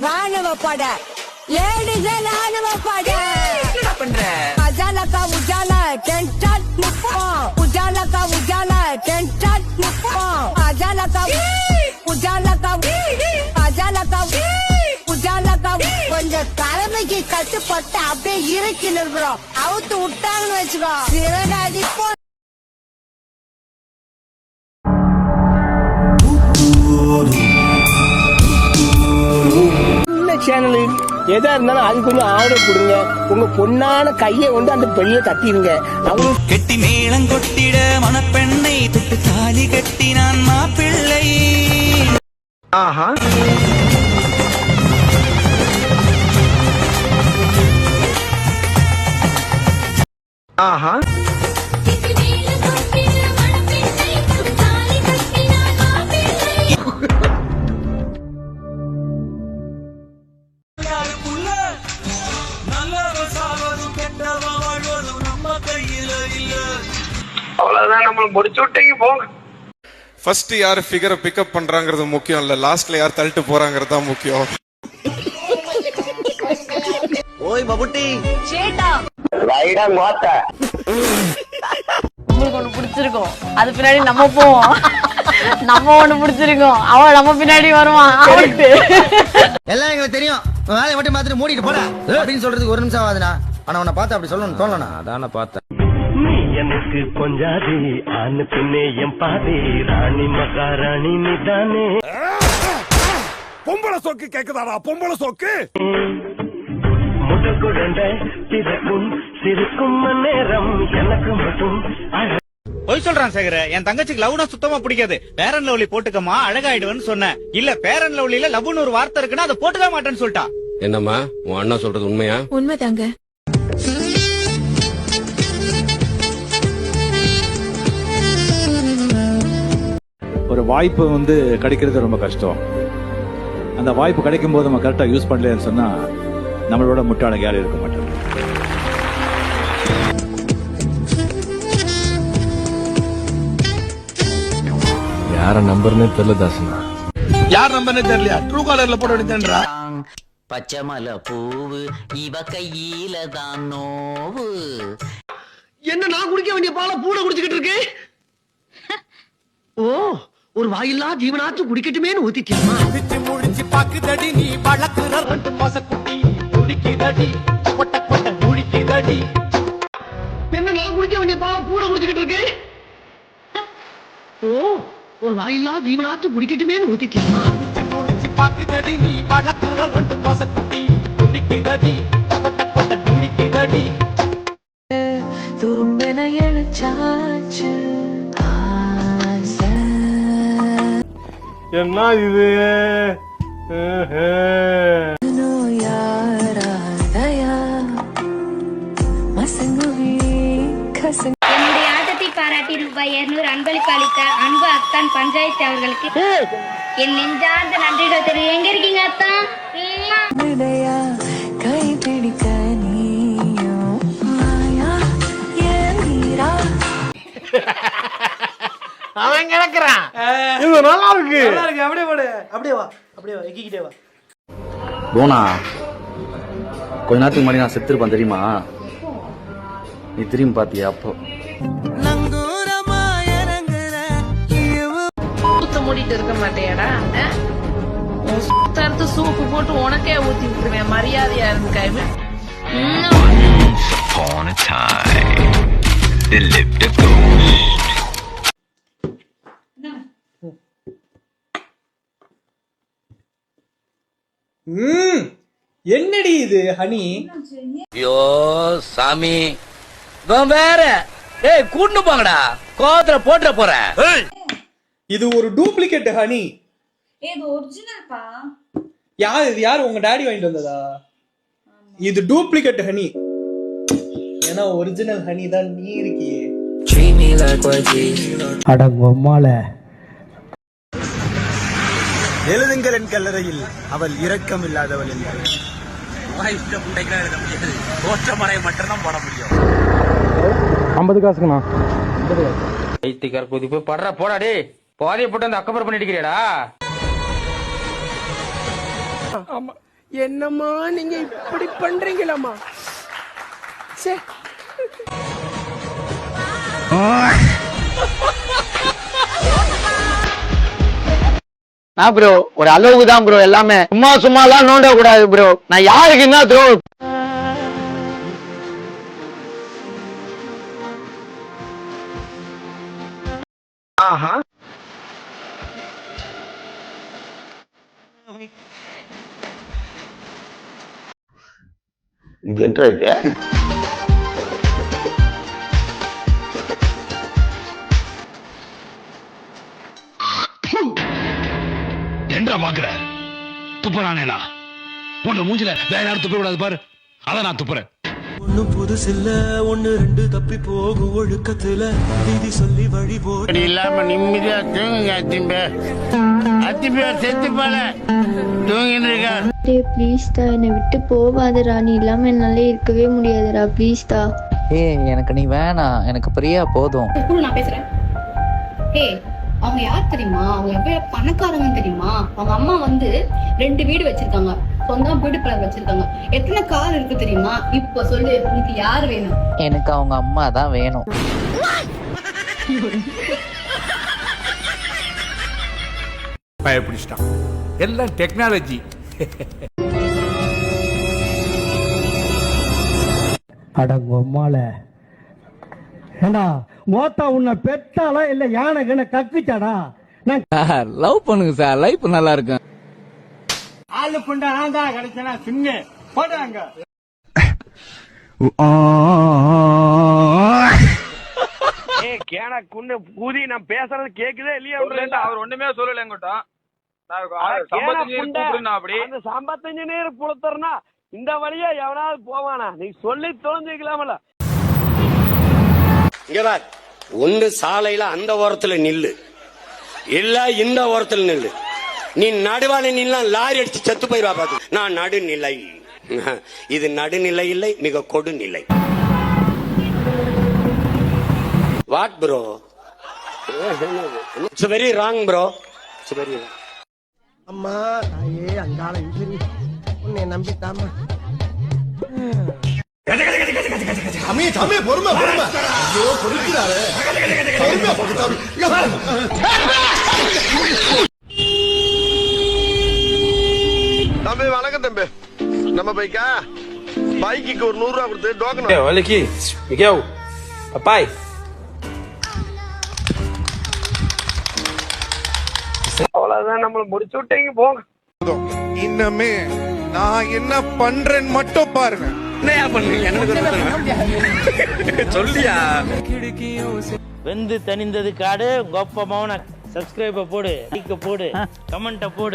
ராணுவ பட லேடிஸ் ராணுவ பட பண்ற அஜாலக்கா உஜால டென்டாட் நிப்போம் உஜாலக்கா உஜால டென்டாட் நிப்போம் அஜாலக்கா உஜாலக்கா அஜாலக்கா உஜாலக்கா கொஞ்சம் தலைமைக்கு கட்டுப்பட்டு அப்படியே இறக்கி நிற்கிறோம் அவுத்து விட்டாங்கன்னு வச்சுக்கோ சிறடாதிப்போ சேனலு எதா இருந்தாலும் அது கொஞ்சம் ஆர்டர் கொடுங்க. உங்க பொண்ணான கையை வந்து அந்த பெண்ணில தட்டிடுங்க. அவங்க கெட்டி மேளம் கொட்டிட மணப்பெண்ணை தொட்டு தாலி கட்டி நான் மாப்பிள்ளை. ஆஹா ஆஹா அவ்வளவுதான், நம்மள முடிச்சு விட்டீங்க போங்க. ஃபர்ஸ்ட் யார் ஃபிகரை பிக்கப் பண்றாங்கிறது முக்கியம் இல்ல, லாஸ்ட்ல யார் தள்ளிட்டு போறாங்கிறது தான் முக்கியம். ஓய் பபுட்டி சேட்டா ரைடா மாத்த உங்களுக்கு ஒண்ணு பிடிச்சிருக்கும், அது பின்னாடி நம்ம போவோம். நம்ம ஒண்ணு பிடிச்சிருக்கோம், அவன் நம்ம பின்னாடி வருவான். எல்லாம் எங்களுக்கு தெரியும். வேலையை மட்டும் பார்த்துட்டு மூடிட்டு போட அப்படின்னு சொல்றதுக்கு ஒரு நிமிஷம் ஆகுதுண்ணா. ஆனா உன்னை பார்த்து அப்படி சொல்லணும் தோணலண்ணா. அதான பார்த்தேன். நீ எனக்கு கொஞ்சாதி ஆண் பின்னே என் பாதி ராணி மகாராணி நீதானே. பொம்பளை சோக்கு கேக்குதாடா, பொம்பளை சோக்கு. முதல் குழந்தை பிறக்கும் சிரிக்கும் நேரம் எனக்கு மட்டும் பொய் சொல்றான் சேகர. என் தங்கச்சிக்கு லவ்னா சுத்தமா பிடிக்காது. பேரன் லவ்லி போட்டுக்கமா அழகாயிடுவேன்னு சொன்னேன். இல்ல பேரன் லவ்லில லவ்னு ஒரு வார்த்தை இருக்குன்னா அதை போட்டுக்க மாட்டேன்னு சொல்லிட்டான். என்னம்மா உன் அண்ணா சொல்றது உண்மையா? உண்மைதாங்க. ஒரு வாய்ப்பு வந்து கிடைக்கிறது ரொம்ப கஷ்டம். அந்த வாய்ப்பு கிடைக்கும் போது நம்ம கரெக்டா யூஸ் பண்ணலன்னு சொன்னா நம்மளோட முட்டாள யாரும் இருக்க மாட்டாங்க. யார நம்பர்னே தெரியல தாசனா. யார் நம்பர்னே தெரியலையா? ட்ரூ காலர்ல போட வேண்டியதுன்றா. பச்சை மலை பூவு இவ கையில தான் நோவு. என்ன நான் குடிக்க வேண்டிய பாலை பூனை குடிச்சுக்கிட்டு இருக்கு? ஓ, ஒரு வாயில்லா ஜீவனாச்சு குடிக்கட்டுமேன்னு ஊத்திட்டியம்மா. முடிச்சு பாக்குதடி நீ வளர்க்குற ரெண்டு மாசக்குட்டி குடிக்குதடி கொட்ட கொட்ட குடிக்குதடி. என்ன நான் குடிக்க வேண்டிய பாலை பூனை குடிச்சுக்கிட்டு இருக்கு? ஓ, ஒரு வாயில்லா ஜீவனாச்சு குடிக்கட்டுமேன்னு ஊத்திட்டியம்மா. முடிச்சு பாக்குதடி நீ வளர்க்குற ரெண்டு மாசக்குட்டி குடிக்குதடி கொட்ட கொட்ட குடிக்குதடி. துரும்பென எழுச்சாச்சு என்ன இது? என்னுடைய ஆட்டத்தை பாராட்டி ரூபாய் 200 அன்பளிப்பு அளித்த அன்பு அத்தான் பஞ்சாயத்து அவர்களுக்கு என் நெஞ்சார்ந்த நன்றிகள் தெரியும். எங்க இருக்கீங்க அத்தான்? கை பிடிக்க நீயும் மாயா ஏறா. அவன் கிடக்குறான். இது நல்லா இருக்கு. நல்லா இருக்கு. அப்படியே போடு. அப்படியே வா, அப்படியே வா, எக்கிக்கிட்டே வா. போனா கொஞ்ச நேரத்துக்கு முன்னாடி நான் செத்துருப்பேன் தெரியுமா? நீ திரும்பி பாத்தியா? அப்போ மூடிட்டு இருக்க மாட்டேடா. தடுத்து சூப்பு போட்டு உனக்கே ஊத்தி விட்டுருவேன். மரியாதையா இருக்காது. என்னடி இது ஹனி? ஐயோ சாமி வேற. ஏய் கூட்டு போங்கடா, கோவத்துல போட்டுற போறேன். இது ஒரு டூப்ளிகேட் ஹனி. இது ஒரிஜினல் பா. யார் இது? யார் உங்க டாடி வாங்கிட்டு வந்ததா? இது டூப்ளிகேட் ஹனி. ஏன்னா ஒரிஜினல் ஹனி தான் நீ இருக்கியே. அடங்கொம்மால எழுதுங்கள் என் கல்லறையில் அவள் இரக்கம் இல்லாதவள் என்று. தோற்றமறை மட்டும்தான் போட முடியும். 50 காசுக்குண்ணா. போய் படுற போடா டே. போதைய போட்டு அந்த அக்கப்புறம் பண்ணிட்டு இருக்கிறியாடா? என்னம்மா நீங்க இப்படி பண்றீங்களாமா? நான் ப்ரோ ஒரு அளவுக்கு தான் ப்ரோ எல்லாமே. சும்மா எல்லாம் நோண்ட கூடாது ப்ரோ. நான் யாருக்கு என்ன த்ரோ என்ன பாக்குற? துப்புறானேனா உன்ன மூஞ்சில வேற யாரும் துப்ப கூடாது பாரு. அதான் நான் துப்புறேன். ஒன்னும் புதுசு இல்ல, ஒன்னு ரெண்டு தப்பி போகும் ஒழுக்கத்துல விதி சொல்லி வழி போடு இல்லாம நிம்மதியா தூங்குங்க. அத்திம்பே செத்து போல தூங்கிட்டு இருக்கா. ப்ளீஸ் டா, என்னை விட்டு போவாதடா. நீ இல்லாம என்னால இருக்கவே முடியாதுடா. ப்ளீஸ் டா. எனக்கு நீ வேணாம், எனக்கு பிரியா போதும். நான் பேசுறேன். அவங்க யார் தெரியுமா? அவங்க எவ்வளவு பணக்காரங்க தெரியுமா? அவங்க அம்மா வந்து 2 வீடு வச்சிருக்காங்க, சொந்தம் பியூட்டி பார்லர் வச்சிருக்காங்க. எத்தனை கார் இருக்கு தெரியுமா? இப்ப சொல்லு, உனக்கு யார் வேணும்? எனக்கு அவங்க அம்மா தான் வேணும். பயப்பிடிச்சிட்டான். எல்லாம் டெக்னாலஜி. அடங்கொம்மால ஏண்டா மோத்தா உன்னை பெத்தாலா இல்ல யானை கண்ண கக்குச்சாடா? லவ் பண்ணுங்க சார், லைஃப் நல்லா இருக்கும். ஆளு புண்டா நான் தான் கிடைச்சனா சின்ன போடுறாங்க. கேனா குன்னு கூதி நான் பேசுறது கேக்குதே இல்லையா? அவர் ஒண்ணுமே சொல்லல என்கிட்ட. அந்த 55 நீர் புலத்தறனா இந்த வழியா எவனாவது போவானா? நீ சொல்லி தொலைஞ்சிக்கலாமல. இங்க பார், ஒன்று சாலையில அந்த ஓரத்துல நில்லு, இல்ல இந்த ஓரத்துல நில்லு. நீ நடுவால நின்னா லாரி அடிச்சு செத்து போயிருவா பாத்து. நான் நடுநிலை. இது நடுநிலை இல்லை, மிக கொடுநிலை. What bro? It's very wrong bro. It's very wrong. அம்மா தாயே அங்காள இந்திரி உன்னை நம்பிட்டாமா. தம்பி பொறுமை ஐயோ பொறுக்கிறாரு. தம்பி வணக்கம் தம்பி. நம்ம பைக்கா பைக்கு ஒரு 100 ரூபா கொடுத்து token. Olha aqui, Miguel. Papai. அவ்வளவுதான், நம்மள முடிச்சு விட்டீங்க போங்க. இன்னமே நான் என்ன பண்றேன்னு மட்டும் பாருங்க. என்னையா பண்ணுவீங்க? சொல்லியா? வெந்து தணிந்தது காடு. கொப்ப மௌன சப்ஸ்கிரைப போடு, லைக் போடு, கமெண்ட போடு.